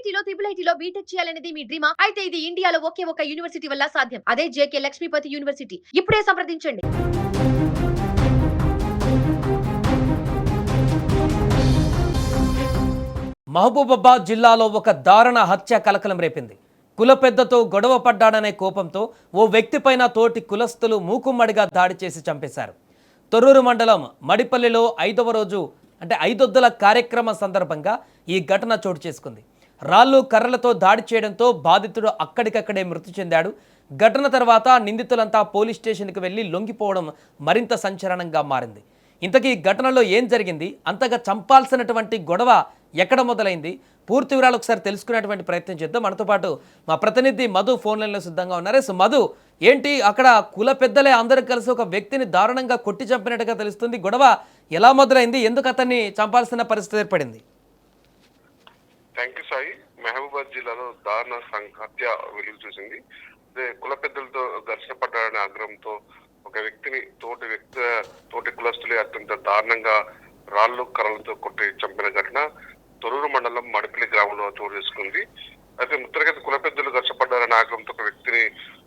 ఐఐటీలో IIITలో BTech చేయాలనేది మీ డ్రీమా? అయితే ఇది ఇండియాలో ఒకే ఒక యూనివర్సిటీ వల్ల సాధ్యం. అదే జేకే లక్ష్మీపతి యూనివర్సిటీ. ఇప్పుడే సంప్రదించండి. మహబూబాబాద్ జిల్లాలో ఒక దారుణ హత్య కలకలం రేపింది. కుల పెద్దతో గొడవ పడ్డాడనే కోపంతో ఓ వ్యక్తిపైన తోటి కులస్తులు మూకుమ్మడిగా దాడి చేసి చంపేశారు. తొర్రూరు మండలం మడిపల్లిలో 5వ రోజు అంటే ఐదొద్దుల కార్యక్రమం సందర్భంగా ఈ ఘటన చోటు చేసుకుంది. రాళ్ళు కర్రలతో దాడి చేయడంతో బాధితుడు అక్కడికక్కడే మృతి చెందాడు. ఘటన తర్వాత నిందితులంతా పోలీస్ స్టేషన్కి వెళ్లి లొంగిపోవడం మరింత సంచలనంగా మారింది. ఇంతకీ ఘటనలో ఏం జరిగింది, అంతగా చంపాల్సినటువంటి గొడవ ఎక్కడ మొదలైంది, పూర్తి వివరాలు ఒకసారి తెలుసుకునేటువంటి ప్రయత్నం చేద్దాం. మనతో పాటు మా ప్రతినిధి మధు ఫోన్ లైన్లో సిద్ధంగా ఉన్నారు. సో మధు, ఏంటి అక్కడ కుల పెద్దలే అందరూ కలిసి ఒక వ్యక్తిని దారుణంగా కొట్టి చంపినట్టుగా తెలుస్తుంది. గొడవ ఎలా మొదలైంది, ఎందుకు అతన్ని చంపాల్సిన పరిస్థితి ఏర్పడింది? Thank you Sai. మహబూబాద్ జిల్లాలో దారుణ హత్య వెలుగు చూసింది. కుల పెద్దలతో ఘర్షణ పడ్డాడనే ఆగ్రహంతో ఒక వ్యక్తిని తోటి కులస్తులే అత్యంత దారుణంగా రాళ్ళు కర్రలతో కొట్టి చంపిన ఘటన తొర్రూరు మండలం మడిపల్లి గ్రామంలో చోటు చేసుకుంది. అయితే ముత్తరగతి కుల పెద్దలు ఘర్షపడ్డారనే ఆగ్రహంతో ఒక వ్యక్తిని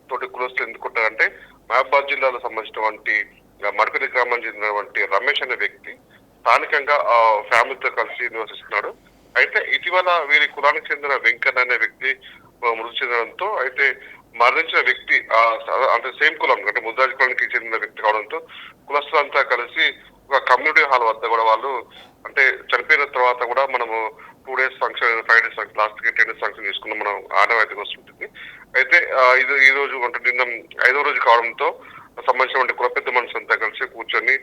తోటి కులస్తులు ఎందుకు కొట్టారంటే, మహబూబాద్ జిల్లాలో సంబంధించినటువంటి మడిపల్లి గ్రామానికి చెందినటువంటి రమేష్ అనే వ్యక్తి స్థానికంగా ఫ్యామిలీతో కలిసి నివసిస్తున్నాడు. అయితే ఇటీవల వీరి కులానికి చెందిన వెంకన్న అనే వ్యక్తి మృతి చెందడంతో, అయితే మరణించిన వ్యక్తి అంటే సేమ్ కులం అంటే ముద్రాజు కులానికి చెందిన వ్యక్తి కావడంతో కులస్తులంతా కలిసి ఒక కమ్యూనిటీ హాల్ వద్ద కూడా వాళ్ళు అంటే చనిపోయిన తర్వాత కూడా మనము 2 days function 5 days function last 10 days function చేసుకున్నాం మనం ఆనవాయితీగా వస్తుంటుంది. అయితే ఈ రోజు అంటే నిన్న 5వ రోజు కావడంతో సంబంధించిన కుల పెద్ద మనుషులంతా కలిసి కూర్చొని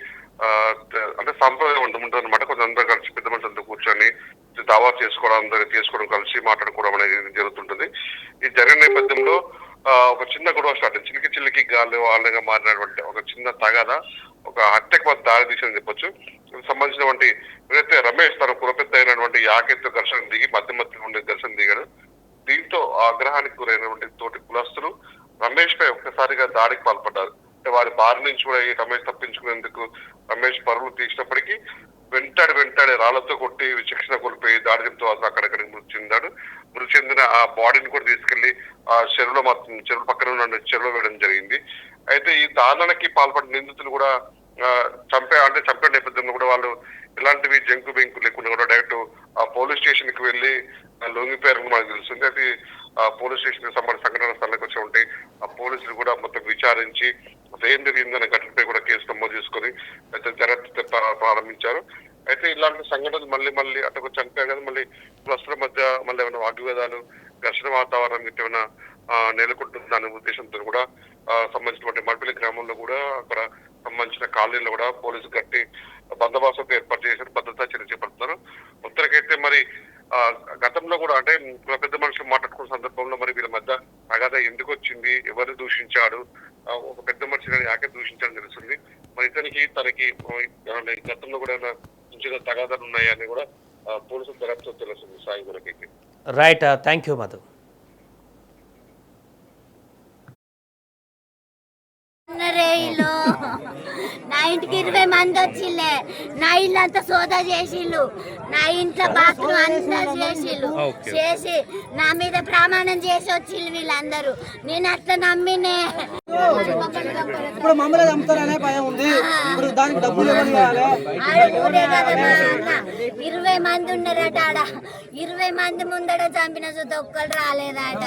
అంటే సాంప్రదాయం ఉంటుంది అనమాట. కొంచెం అందరూ కలిసి పెద్ద మనుషులంతా కూర్చొని దావా చేసుకోవడం కలిసి మాట్లాడుకోవడం అనేది జరుగుతుంటుంది. ఈ జరిగిన నేపథ్యంలో ఒక చిన్న గొడవ స్టార్ట్ అయింది. చిల్లికి గాలి వాళ్ళగా మారినటువంటి ఒక చిన్న తగాద ఒక హత్యకు దారి తీసిందని చెప్పొచ్చు. సంబంధించినటువంటి ఏదైతే రమేష్ తన కులపెద్ద అయినటువంటి యాకెత్తో ఘర్షణ దిగి మధ్య ఉండే ఘర్షణ దిగాడు. దీంతో ఆగ్రహానికి గురైనటువంటి తోటి కులస్తులు రమేష్ పై ఒక్కసారిగా దాడికి పాల్పడ్డారు. అంటే వారి బారి నుంచి కూడా ఈ రమేష్ తప్పించుకునేందుకు రమేష్ పరుగులు తీసినప్పటికీ వెంటాడి రాళ్లతో కొట్టి విచక్షణ కోల్పోయి దాడి చెప్తూ అక్కడికి మృతి చెందిన ఆ బాడీని కూడా తీసుకెళ్లి ఆ చెరువు పక్కన ఉన్న చెరువులో వేయడం జరిగింది. అయితే ఈ దారుణానికి పాల్పడిన నిందితులు కూడా చంపే నేపథ్యంలో కూడా వాళ్ళు ఎలాంటివి జంకు బెంకు లేకుండా కూడా డైరెక్ట్ ఆ పోలీస్ స్టేషన్ కి వెళ్లి లొంగిపోయారని మనకు తెలుస్తుంది. అది ఆ పోలీస్ స్టేషన్ కి సంబంధించిన సంఘటన స్థలానికి వచ్చి ఉంటే ఆ పోలీసులు కూడా మొత్తం విచారించి ఏం జరిగిందనే ఘటనపై కూడా కేసు నమోదు చేసుకుని అయితే దర్యాప్తు ప్రారంభించారు. అయితే ఇలాంటి సంఘటనలు మళ్ళీ అటు చనిపోయారు కదా, మళ్ళీ కులస్తుల మధ్య మళ్ళీ ఏమైనా వాగ్వివాదాలు ఘర్షణ వాతావరణం ఏమైనా నెలకొంటుంది అనే ఉద్దేశంతో కూడా సంబంధించినటువంటి మడిపల్లి గ్రామంలో కూడా అక్కడ సంబంధించిన కాలనీలో కూడా పోలీసు గట్టి బందోబస్తు ఏర్పాటు చేశారు, భద్రతా చర్యలు చేపడుతున్నారు. ఉత్తరకైతే మరి గతంలో కూడా అంటే పెద్ద మనుషులు మాట్లాడుకున్న సందర్భంలో మరి వీళ్ళ మధ్య తగాద ఎందుకు వచ్చింది, ఎవరు దూషించాడు, ఒక పెద్ద మనిషిని యాకే దూషించాలని తెలుస్తుంది. మరి తనకి గతంలో కూడా చిన్న తగాదాలు ఉన్నాయని కూడా పోలీసులు దర్యాప్తు తెలుస్తుంది. సాయి గురకైతే రైట్, థ్యాంక్ యూ మధు. నా ఇంటికి 20 మంది వచ్చిల్లే, నా ఇల్లు అంతా సోదా చేసిళ్ళు, నా ఇంట్లో బాత్రూమ్ అంతా చేసి నా మీద ప్రమాణం చేసి వచ్చిళ్ళు వీళ్ళందరూ. నేను అట్లా నమ్మినే. ఇప్పుడు మమ్మల్ని చంపుతారనే భయం ఉంది. ఇప్పుడు దానికి డబ్బులు ఊరే కదా మా అన్న 20 మంది ఉన్నారట. ఆడ 20 మంది ముందడ చంపిన చూద్దా ఒక్కరు రాలేదట.